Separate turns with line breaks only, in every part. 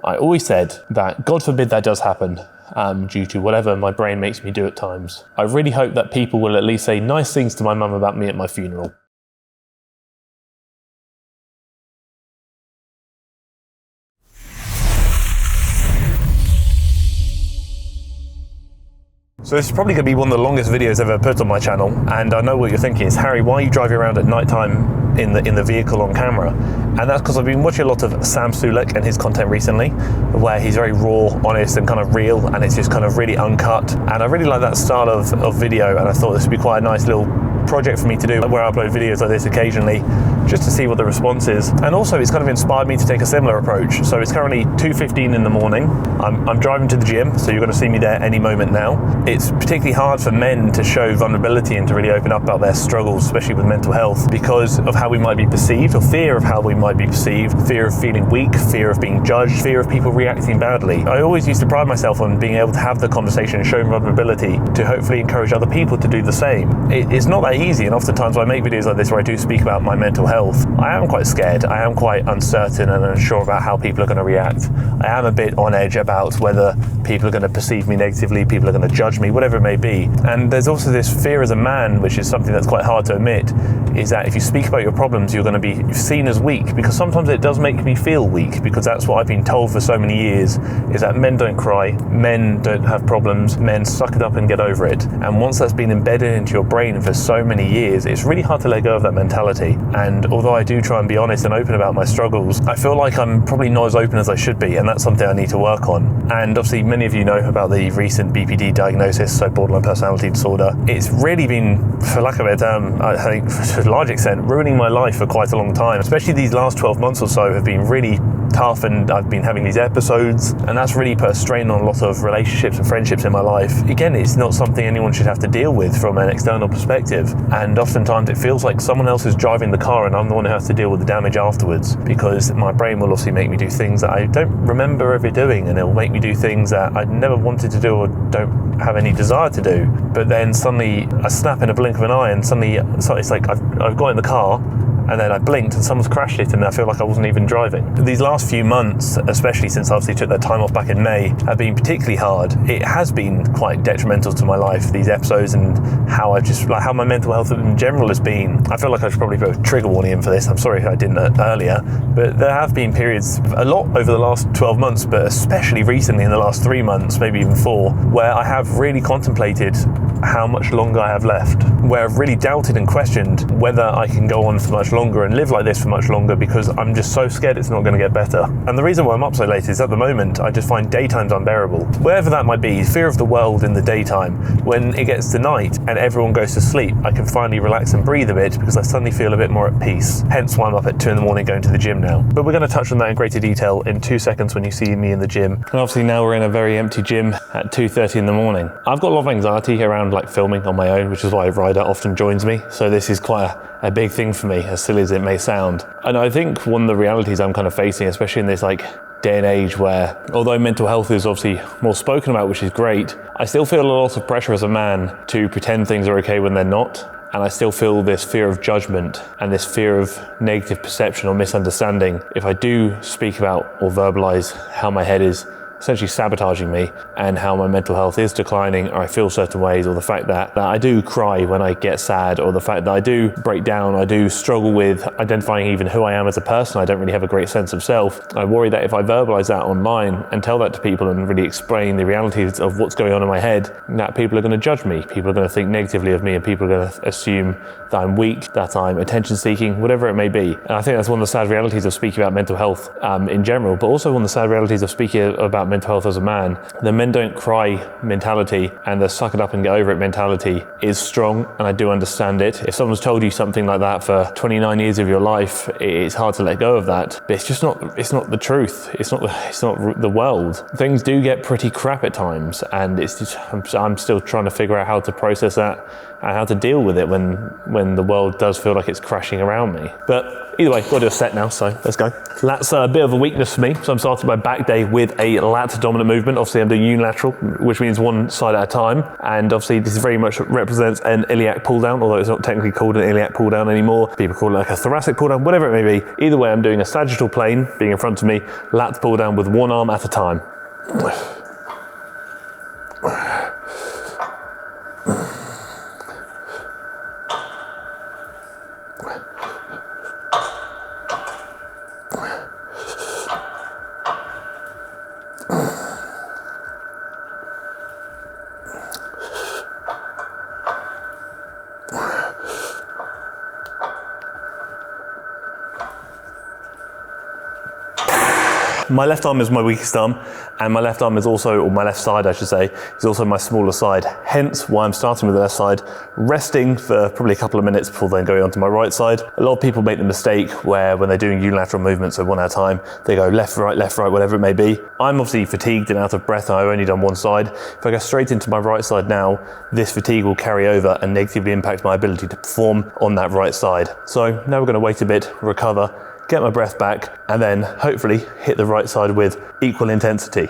I always said that God forbid that does happen, due to whatever my brain makes me do at times. I really hope that people will at least say nice things to my mum about me at my funeral. So this is probably going to be one of the longest videos I've ever put on my channel, and I know what you're thinking is, Harry, why are you driving around at night time in the vehicle on camera? And that's because I've been watching a lot of Sam Sulek and his content recently, where he's very raw, honest, and kind of real, and it's just kind of really uncut. And I really like that style of video, and I thought this would be quite a nice little project for me to do, where I upload videos like this occasionally, just to see what the response is. And also it's kind of inspired me to take a similar approach. So it's currently 2:15 in the morning. I'm driving to the gym, so you're going to see me there any moment now. It's particularly hard for men to show vulnerability and to really open up about their struggles, especially with mental health, because of how we might be perceived, or fear of how we might be perceived, fear of feeling weak, fear of being judged, fear of people reacting badly. I always used to pride myself on being able to have the conversation and showing vulnerability to hopefully encourage other people to do the same. It's not that easy, and oftentimes when I make videos like this where I do speak about my mental health, I am quite scared, I am quite uncertain and unsure about how people are going to react. I am a bit on edge about whether people are going to perceive me negatively, people are going to judge me, whatever it may be. And there's also this fear as a man, which is something that's quite hard to admit, is that if you speak about your problems, you're going to be seen as weak, because sometimes it does make me feel weak, because that's what I've been told for so many years, is that men don't cry, men don't have problems, men suck it up and get over it. And once that's been embedded into your brain for so many years, it's really hard to let go of that mentality. And although I do try and be honest and open about my struggles, I feel like I'm probably not as open as I should be, and that's something I need to work on. And obviously many of you know about the recent BPD diagnosis, so borderline personality disorder. It's really been, for lack of a term, I think to a large extent, ruining my life for quite a long time. Especially these last 12 months or so have been really tough, and I've been having these episodes, and that's really put a strain on a lot of relationships and friendships in my life. Again, it's not something anyone should have to deal with from an external perspective, and oftentimes it feels like someone else is driving the car and I'm the one who has to deal with the damage afterwards, because my brain will obviously make me do things that I don't remember ever doing, and it will make me do things that I never wanted to do or don't have any desire to do. But then suddenly I snap in a blink of an eye, and suddenly it's like I've got in the car, and then I blinked and someone's crashed it, and I feel like I wasn't even driving. These last few months, especially since I obviously took that time off back in May, have been particularly hard. It has been quite detrimental to my life, these episodes, and how how my mental health in general has been. I feel like I should probably put a trigger warning in for this. I'm sorry if I didn't earlier, but there have been periods, a lot over the last 12 months, but especially recently in the last 3 months, maybe even 4, where I have really contemplated how much longer I have left, where I've really doubted and questioned whether I can go on for much longer and live like this for much longer, because I'm just so scared it's not going to get better. And the reason why I'm up so late is at the moment I just find daytimes unbearable. Wherever that might be, fear of the world in the daytime. When it gets to night and everyone goes to sleep, I can finally relax and breathe a bit, because I suddenly feel a bit more at peace. Hence why I'm up at 2 in the morning going to the gym now. But we're going to touch on that in greater detail in 2 seconds when you see me in the gym. And obviously now we're in a very empty gym at 2:30 in the morning. I've got a lot of anxiety around like filming on my own, which is why Ryder often joins me. So this is quite a big thing for me, as silly as it may sound. And I think one of the realities I'm kind of facing, especially in this day and age where, although mental health is obviously more spoken about, which is great, I still feel a lot of pressure as a man to pretend things are okay when they're not. And I still feel this fear of judgment and this fear of negative perception or misunderstanding if I do speak about or verbalize how my head is essentially sabotaging me and how my mental health is declining, or I feel certain ways, or the fact that I do cry when I get sad, or the fact that I do break down, I do struggle with identifying even who I am as a person. I don't really have a great sense of self. I worry that if I verbalize that online and tell that to people and really explain the realities of what's going on in my head, that people are going to judge me, people are going to think negatively of me, and people are going to assume that I'm weak, that I'm attention seeking, whatever it may be. And I think that's one of the sad realities of speaking about mental health in general, but also one of the sad realities of speaking about mental health as a man. The men don't cry mentality and the suck it up and get over it mentality is strong, and I do understand it. If someone's told you something like that for 29 years of your life, it's hard to let go of that, but it's not the truth. It's not the world. Things do get pretty crap at times, and I'm still trying to figure out how to process that and how to deal with it when the world does feel like it's crashing around me. But either way, got to do a set now, so let's go. That's a bit of a weakness for me, so I'm starting my back day with a lat dominant movement. Obviously I'm doing unilateral, which means one side at a time, and obviously this very much represents an iliac pull down, although it's not technically called an iliac pull down anymore. People call it like a thoracic pull down, whatever it may be. Either way, I'm doing a sagittal plane being in front of me, lat pull down with one arm at a time. My left arm is my weakest arm, and my left arm is also, or my left side I should say, is also my smaller side. Hence why I'm starting with the left side, resting for probably a couple of minutes before then going on to my right side. A lot of people make the mistake where when they're doing unilateral movements, so one at a time, they go left, right, whatever it may be. I'm obviously fatigued and out of breath, and I've only done one side. If I go straight into my right side now, this fatigue will carry over and negatively impact my ability to perform on that right side. So now we're going to wait a bit, recover, get my breath back, and then hopefully hit the right side with equal intensity.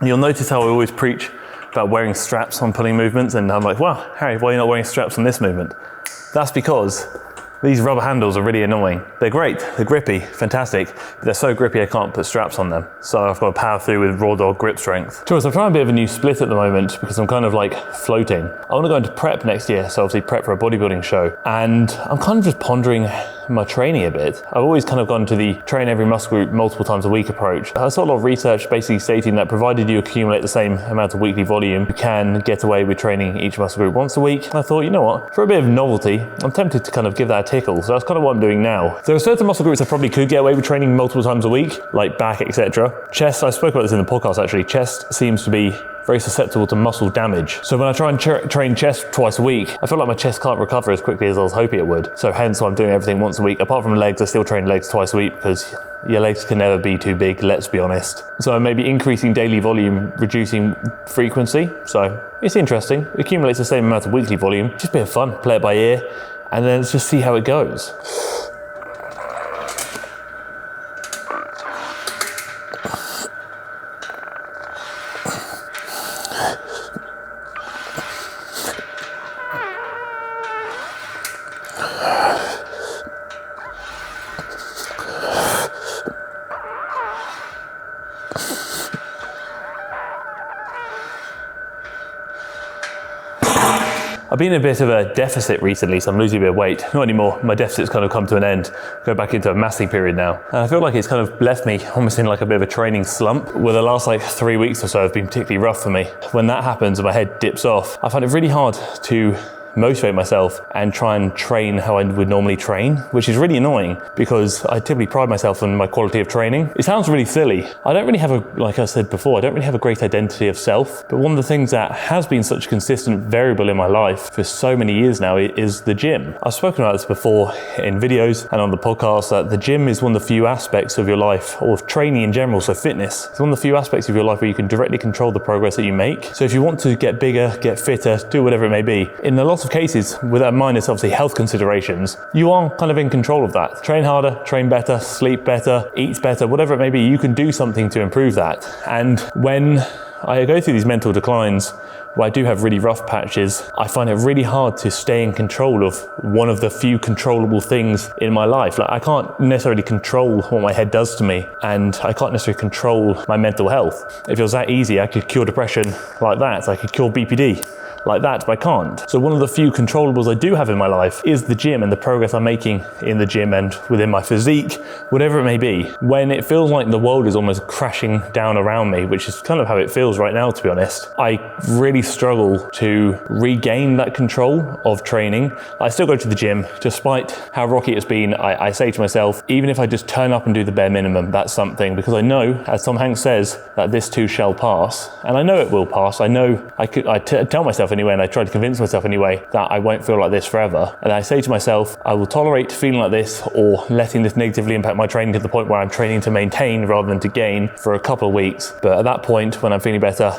You'll notice how I always preach about wearing straps on pulling movements, and I'm like, wow, Harry, why are you not wearing straps on this movement? That's because these rubber handles are really annoying. They're great, they're grippy, fantastic, but they're so grippy I can't put straps on them. So I've got to power through with raw dog grip strength. I'm trying a bit of a new split at the moment because I'm kind of like floating. I want to go into prep next year, so obviously prep for a bodybuilding show, and I'm kind of just pondering my training a bit. I've always kind of gone to the train every muscle group multiple times a week approach. I saw a lot of research basically stating that provided you accumulate the same amount of weekly volume, you can get away with training each muscle group once a week. And I thought, you know what, for a bit of novelty, I'm tempted to kind of give that a tickle. So that's kind of what I'm doing now. There are certain muscle groups I probably could get away with training multiple times a week, like back, etc. Chest, I spoke about this in the podcast actually, chest seems to be very susceptible to muscle damage. So when I try and train chest twice a week, I feel like my chest can't recover as quickly as I was hoping it would. So hence why I'm doing everything once a week. Apart from legs, I still train legs twice a week because your legs can never be too big, let's be honest. So maybe increasing daily volume, reducing frequency. So it's interesting. It accumulates the same amount of weekly volume. Just a bit of fun, play it by ear, and then let's just see how it goes. I've been in a bit of a deficit recently, so I'm losing a bit of weight. Not anymore, my deficit's kind of come to an end. Go back into a massing period now. And I feel like it's kind of left me almost in like a bit of a training slump, where the last like 3 weeks or so have been particularly rough for me. When that happens and my head dips off, I find it really hard to motivate myself and try and train how I would normally train, which is really annoying because I typically pride myself on my quality of training. It sounds really silly. I don't really have like I said before, I don't really have a great identity of self, but one of the things that has been such a consistent variable in my life for so many years now is the gym. I've spoken about this before in videos and on the podcast, that the gym is one of the few aspects of your life, or of training in general, so fitness. It's one of the few aspects of your life where you can directly control the progress that you make. So if you want to get bigger, get fitter, do whatever it may be, in a lot of cases, with that in mind, it's obviously health considerations, you are kind of in control of that. Train harder, train better, sleep better, eat better, whatever it may be, you can do something to improve that. And when I go through these mental declines, where I do have really rough patches, I find it really hard to stay in control of one of the few controllable things in my life. Like, I can't necessarily control what my head does to me, and I can't necessarily control my mental health. If it was that easy, I could cure depression like that. I could cure BPD like that, but I can't. So one of the few controllables I do have in my life is the gym and the progress I'm making in the gym and within my physique, whatever it may be. When it feels like the world is almost crashing down around me, which is kind of how it feels right now, to be honest, I really struggle to regain that control of training. I still go to the gym, despite how rocky it's been. I say to myself, even if I just turn up and do the bare minimum, that's something, because I know, as Tom Hanks says, that this too shall pass. And I know it will pass. I know I tell myself anyway, and I try to convince myself anyway, that I won't feel like this forever. And I say to myself, I will tolerate feeling like this or letting this negatively impact my training to the point where I'm training to maintain rather than to gain for a couple of weeks. But at that point, when I'm feeling better,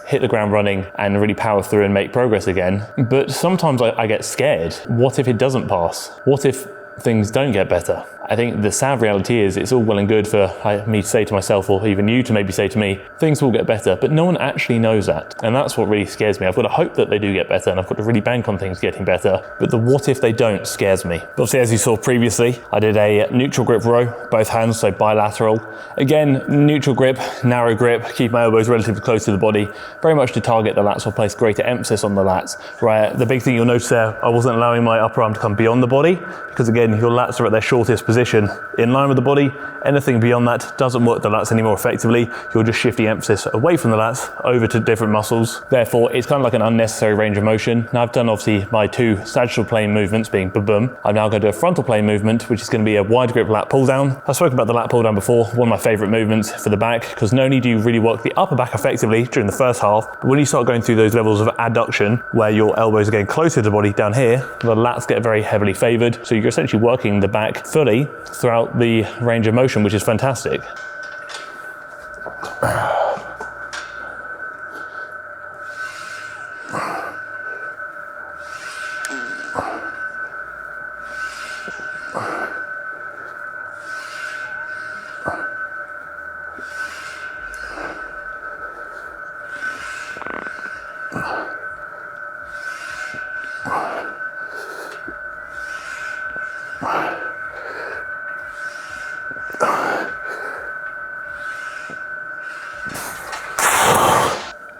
hit the ground running and really power through and make progress again. But sometimes I get scared. What if it doesn't pass? What if things don't get better? I think the sad reality is it's all well and good for me to say to myself, or even you to maybe say to me, things will get better, but no one actually knows that. And that's what really scares me. I've got to hope that they do get better, and I've got to really bank on things getting better, but the what if they don't scares me. But obviously, as you saw previously, I did a neutral grip row, both hands, so bilateral. Again, neutral grip, narrow grip, keep my elbows relatively close to the body, very much to target the lats or place greater emphasis on the lats. Right, the big thing you'll notice there, I wasn't allowing my upper arm to come beyond the body, because again, your lats are at their shortest position in line with the body. Anything beyond that doesn't work the lats any more effectively. You're just shifting emphasis away from the lats over to different muscles. Therefore, it's kind of like an unnecessary range of motion. Now I've done obviously my two sagittal plane movements being boom. I'm now going to do a frontal plane movement, which is going to be a wide grip lat pull down. I've spoken about the lat pull down before, one of my favorite movements for the back, because not only do you really work the upper back effectively during the first half, but when you start going through those levels of adduction, where your elbows are getting closer to the body down here, the lats get very heavily favored. So you're essentially working the back fully throughout the range of motion, which is fantastic.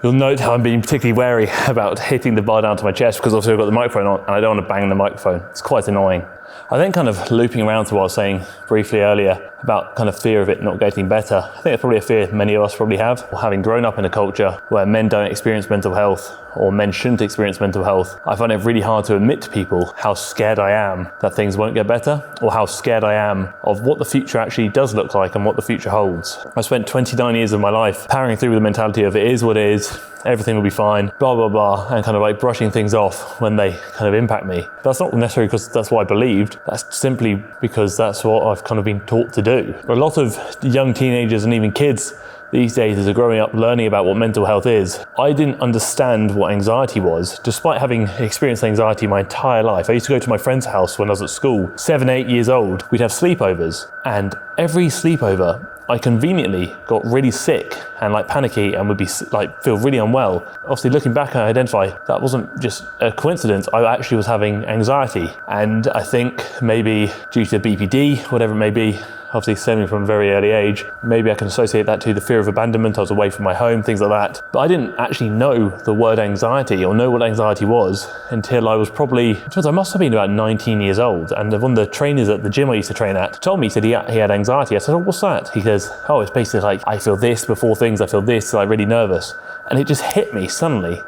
You'll note how I'm being particularly wary about hitting the bar down to my chest, because obviously I've got the microphone on and I don't want to bang the microphone. It's quite annoying. I then kind of looping around to what I was saying briefly earlier about kind of fear of it not getting better. I think it's probably a fear many of us probably have. Having grown up in a culture where men don't experience mental health, or men shouldn't experience mental health, I find it really hard to admit to people how scared I am that things won't get better, or how scared I am of what the future actually does look like and what the future holds. I spent 29 years of my life powering through with the mentality of it is what it is, everything will be fine, blah, blah, blah, and kind of like brushing things off when they kind of impact me. That's not necessarily because that's what I believed, that's simply because that's what I've kind of been taught to do. A lot of young teenagers and even kids these days, as they're growing up learning about what mental health is, I didn't understand what anxiety was, despite having experienced anxiety my entire life. I used to go to my friend's house when I was at school, 7, 8 years old. We'd have sleepovers, and every sleepover, I conveniently got really sick and like panicky and would be like feel really unwell. Obviously, looking back, I identify that wasn't just a coincidence. I actually was having anxiety, and I think maybe due to BPD, whatever it may be, obviously stemming from a very early age, maybe I can associate that to the fear of abandonment. I was away from my home, things like that. But I didn't actually know the word anxiety or know what anxiety was until I was probably, I must have been about 19 years old. And one of the trainers at the gym I used to train at told me, he said he had anxiety. I said, oh, what's that? He goes, oh, it's basically like, I feel this before things, I feel this, like really nervous. And it just hit me suddenly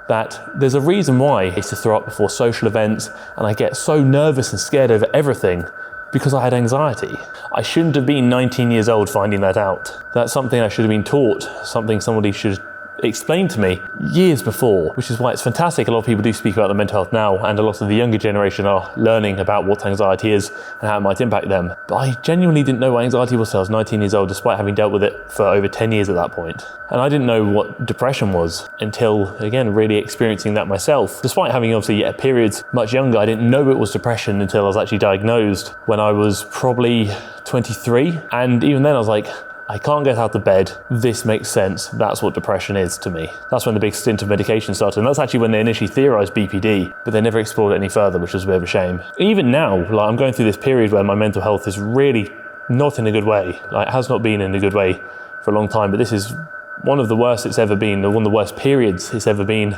that there's a reason why I used to throw up before social events and I get so nervous and scared over everything, because I had anxiety. I shouldn't have been 19 years old finding that out. That's something I should have been taught, something somebody should explain to me years before, which is why it's fantastic. A lot of people do speak about the mental health now, and a lot of the younger generation are learning about what anxiety is and how it might impact them. But I genuinely didn't know what anxiety was until I was 19 years old, despite having dealt with it for over 10 years at that point. And I didn't know what depression was until, again, really experiencing that myself. Despite having obviously periods much younger, I didn't know it was depression until I was actually diagnosed when I was probably 23. And even then I was like, I can't get out of bed, this makes sense, that's what depression is to me. That's when the big stint of medication started, and that's actually when they initially theorised BPD, but they never explored it any further, which was a bit of a shame. Even now, like, I'm going through this period where my mental health is really not in a good way. Like, it has not been in a good way for a long time, but this is one of the worst it's ever been, one of the worst periods it's ever been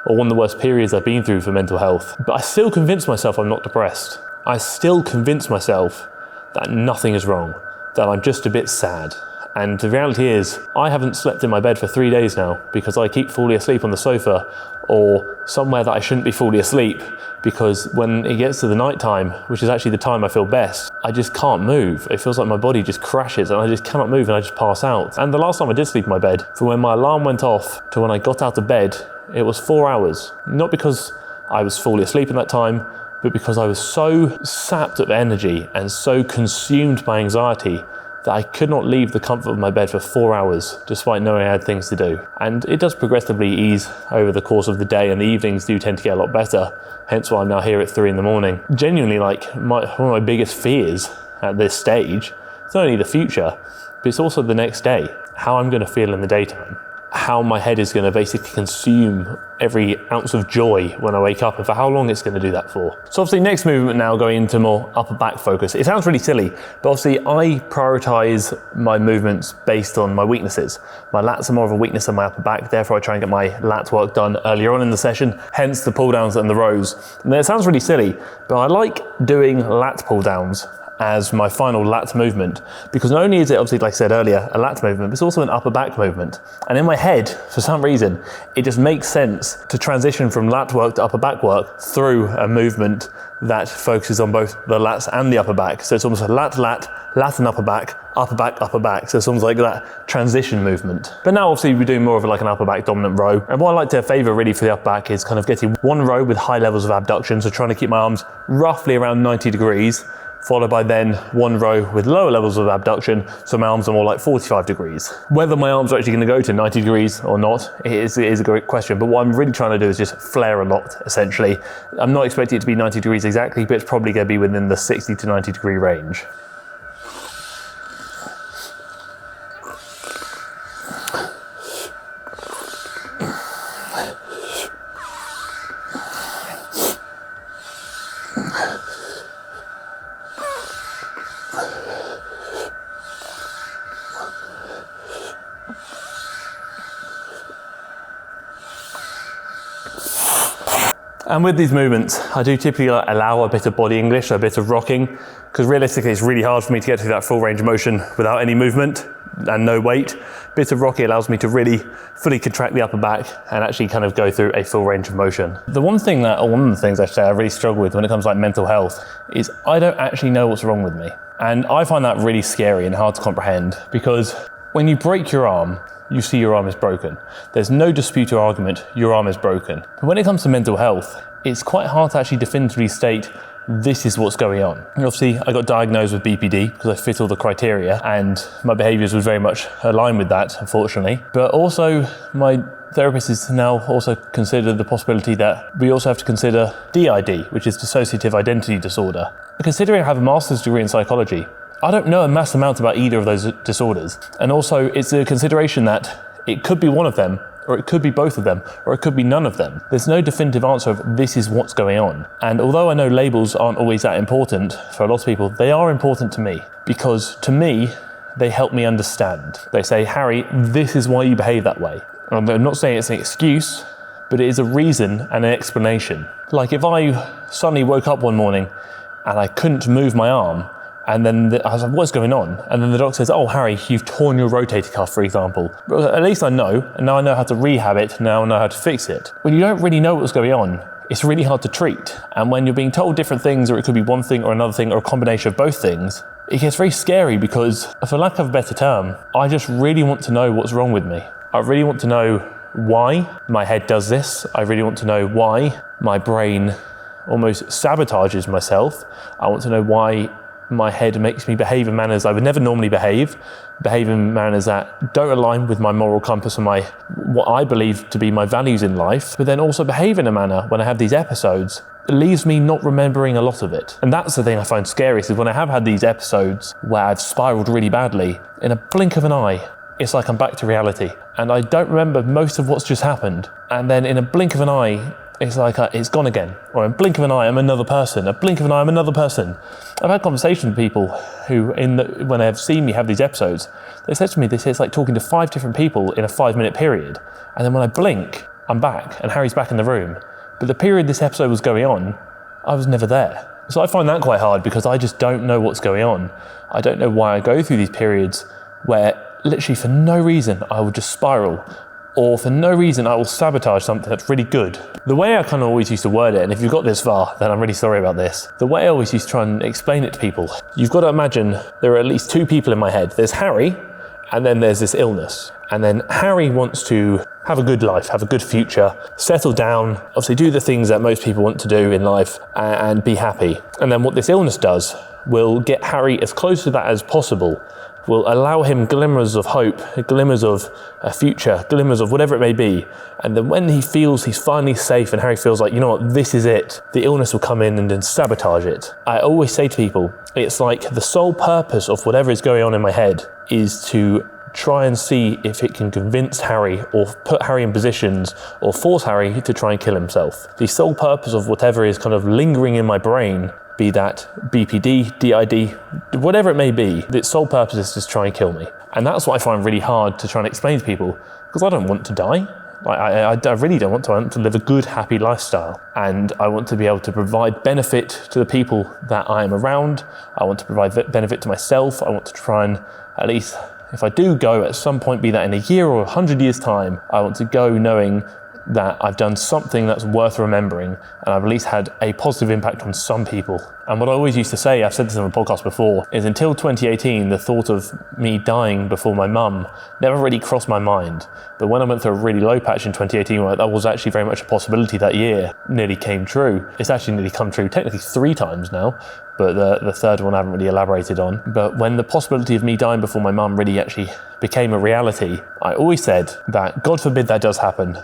or one of the worst periods I've been through for mental health. But I still convince myself I'm not depressed. I still convince myself that nothing is wrong, that I'm just a bit sad. And the reality is, I haven't slept in my bed for 3 days now because I keep falling asleep on the sofa or somewhere that I shouldn't be falling asleep, because when it gets to the night time, which is actually the time I feel best, I just can't move. It feels like my body just crashes and I just cannot move and I just pass out. And the last time I did sleep in my bed, from when my alarm went off to when I got out of bed, it was 4 hours. Not because I was falling asleep in that time, but because I was so sapped of energy and so consumed by anxiety that I could not leave the comfort of my bed for 4 hours, despite knowing I had things to do. And it does progressively ease over the course of the day, and the evenings do tend to get a lot better, hence why I'm now here at 3 in the morning. Genuinely, like, one of my biggest fears at this stage, it's not only the future, but it's also the next day, how I'm gonna feel in the daytime, how my head is gonna basically consume every ounce of joy when I wake up, and for how long it's gonna do that for. So obviously next movement now, going into more upper back focus. It sounds really silly, but obviously I prioritize my movements based on my weaknesses. My lats are more of a weakness than my upper back, therefore I try and get my lat work done earlier on in the session, hence the pull downs and the rows. And it sounds really silly, but I like doing lat pull downs as my final lat movement, because not only is it obviously, like I said earlier, a lat movement, but it's also an upper back movement. And in my head, for some reason, it just makes sense to transition from lat work to upper back work through a movement that focuses on both the lats and the upper back. So it's almost a lat and upper back, upper back, upper back. So it's almost like that transition movement. But now obviously we're doing more of like an upper back dominant row. And what I like to favor really for the upper back is kind of getting one row with high levels of abduction. So trying to keep my arms roughly around 90 degrees, followed by then one row with lower levels of abduction, so my arms are more like 45 degrees. Whether my arms are actually gonna go to 90 degrees or not, it is a great question, but what I'm really trying to do is just flare a lot, essentially. I'm not expecting it to be 90 degrees exactly, but it's probably gonna be within the 60 to 90 degree range. And with these movements, I do typically allow a bit of body English, a bit of rocking, because realistically it's really hard for me to get to that full range of motion without any movement and no weight. A bit of rocking allows me to really fully contract the upper back and actually kind of go through a full range of motion. One of the things I say I really struggle with when it comes to like mental health is I don't actually know what's wrong with me. And I find that really scary and hard to comprehend, because when you break your arm, you see your arm is broken. There's no dispute or argument, your arm is broken. But when it comes to mental health, it's quite hard to actually definitively state this is what's going on. And obviously, I got diagnosed with BPD because I fit all the criteria and my behaviours was very much aligned with that, unfortunately. But also, my therapist has now also considered the possibility that we also have to consider DID, which is dissociative identity disorder. Considering I have a master's degree in psychology, I don't know a mass amount about either of those disorders. And also, it's a consideration that it could be one of them, or it could be both of them, or it could be none of them. There's no definitive answer of this is what's going on. And although I know labels aren't always that important for a lot of people, they are important to me, because to me, they help me understand. They say, Harry, this is why you behave that way. And I'm not saying it's an excuse, but it is a reason and an explanation. Like if I suddenly woke up one morning and I couldn't move my arm, and then I was like, what's going on? And then the doctor says, oh, Harry, you've torn your rotator cuff, for example. But at least I know, and now I know how to rehab it, now I know how to fix it. When you don't really know what's going on, it's really hard to treat. And when you're being told different things, or it could be one thing or another thing, or a combination of both things, it gets very scary because, for lack of a better term, I just really want to know what's wrong with me. I really want to know why my head does this. I really want to know why my brain almost sabotages myself. I want to know why my head makes me behave in manners I would never normally behave in manners that don't align with my moral compass and what I believe to be my values in life, but then also behave in a manner when I have these episodes that leaves me not remembering a lot of it. And that's the thing I find scariest, is when I have had these episodes where I've spiraled really badly, in a blink of an eye, it's like I'm back to reality. And I don't remember most of what's just happened. And then in a blink of an eye, it's like it's gone again. Or in a blink of an eye, I'm another person. A blink of an eye, I'm another person. I've had conversations with people who, when they've seen me have these episodes, they said to me, it's like talking to 5 different people in a 5-minute period. And then when I blink, I'm back, and Harry's back in the room. But the period this episode was going on, I was never there. So I find that quite hard because I just don't know what's going on. I don't know why I go through these periods where literally for no reason I will just spiral, or for no reason I will sabotage something that's really good. The way I kind of always used to word it, and if you've got this far, then I'm really sorry about this. The way I always used to try and explain it to people, you've got to imagine there are at least two people in my head. There's Harry, and then there's this illness. And then Harry wants to have a good life, have a good future, settle down, obviously do the things that most people want to do in life and be happy. And then what this illness does will get Harry as close to that as possible, will allow him glimmers of hope, glimmers of a future, glimmers of whatever it may be. And then when he feels he's finally safe and Harry feels like, you know what, this is it, the illness will come in and then sabotage it. I always say to people, it's like the sole purpose of whatever is going on in my head is to try and see if it can convince Harry or put Harry in positions or force Harry to try and kill himself. The sole purpose of whatever is kind of lingering in my brain, be that BPD, DID, whatever it may be, its sole purpose is to try and kill me. And that's what I find really hard to try and explain to people, because I don't want to die. I really don't want to. I want to live a good, happy lifestyle. And I want to be able to provide benefit to the people that I am around. I want to provide benefit to myself. I want to try and at least, if I do go at some point, be that in a year or 100 years' time, I want to go knowing that I've done something that's worth remembering and I've at least had a positive impact on some people. And what I always used to say, I've said this on a podcast before, is until 2018, the thought of me dying before my mum never really crossed my mind. But when I went through a really low patch in 2018, where that was actually very much a possibility that year, nearly came true. It's actually nearly come true technically 3 times now, but the third one I haven't really elaborated on. But when the possibility of me dying before my mum really actually became a reality, I always said that God forbid that does happen,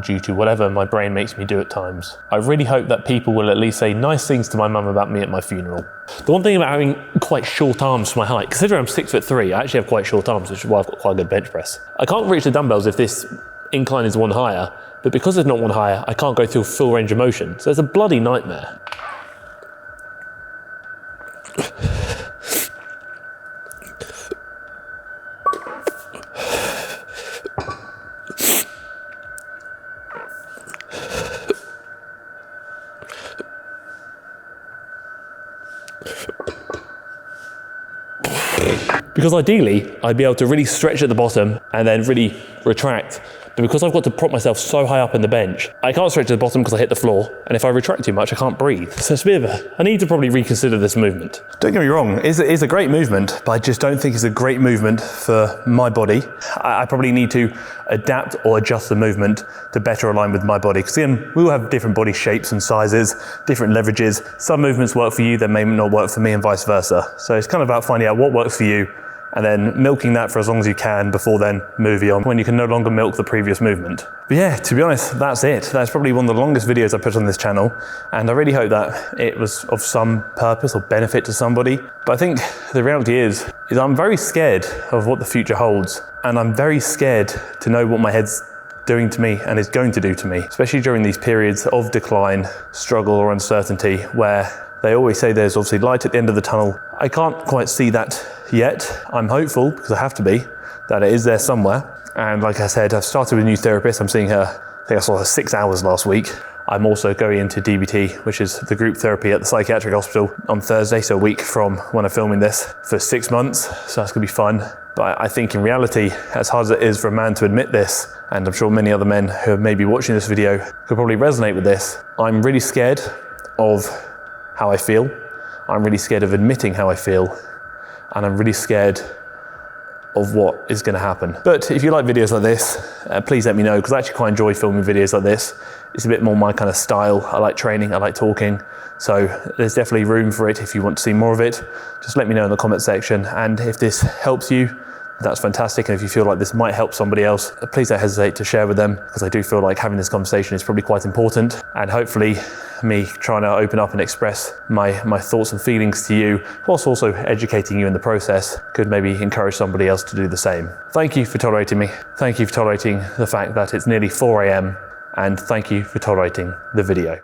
due to whatever my brain makes me do at times. I really hope that people will at least say nice things to my mum about me at my funeral. The one thing about having quite short arms for my height, considering I'm 6'3", I actually have quite short arms, which is why I've got quite a good bench press. I can't reach the dumbbells if this incline is one higher, but because there's not one higher, I can't go through full range of motion. So it's a bloody nightmare. Because ideally, I'd be able to really stretch at the bottom and then really retract. But because I've got to prop myself so high up in the bench, I can't stretch at the bottom because I hit the floor. And if I retract too much, I can't breathe. So it's a bit of I need to probably reconsider this movement. Don't get me wrong, it's a great movement, but I just don't think it's a great movement for my body. I probably need to adapt or adjust the movement to better align with my body. Because again, we all have different body shapes and sizes, different leverages. Some movements work for you that may not work for me and vice versa. So it's kind of about finding out what works for you and then milking that for as long as you can before then moving on when you can no longer milk the previous movement. But yeah, to be honest, that's it. That's probably one of the longest videos I put on this channel, and I really hope that it was of some purpose or benefit to somebody. But I think the reality is I'm very scared of what the future holds, and I'm very scared to know what my head's doing to me and is going to do to me, especially during these periods of decline, struggle or uncertainty where they always say there's obviously light at the end of the tunnel. I can't quite see that yet. I'm hopeful, because I have to be, that it is there somewhere. And like I said, I've started with a new therapist. I'm seeing her, I think I saw her 6 hours last week. I'm also going into DBT, which is the group therapy at the psychiatric hospital, on Thursday, so a week from when I'm filming this, for 6 months. So that's gonna be fun. But I think in reality, as hard as it is for a man to admit this, and I'm sure many other men who may be watching this video could probably resonate with this, I'm really scared of how I feel. I'm really scared of admitting how I feel. And I'm really scared of what is going to happen. But if you like videos like this, please let me know, because I actually quite enjoy filming videos like this. It's a bit more my kind of style. I like training, I like talking. So there's definitely room for it if you want to see more of it. Just let me know in the comment section. And if this helps you, that's fantastic. And if you feel like this might help somebody else, please don't hesitate to share with them, because I do feel like having this conversation is probably quite important. And hopefully me trying to open up and express my thoughts and feelings to you, whilst also educating you in the process, could maybe encourage somebody else to do the same. Thank you for tolerating me. Thank you for tolerating the fact that it's nearly 4 AM, and thank you for tolerating the video.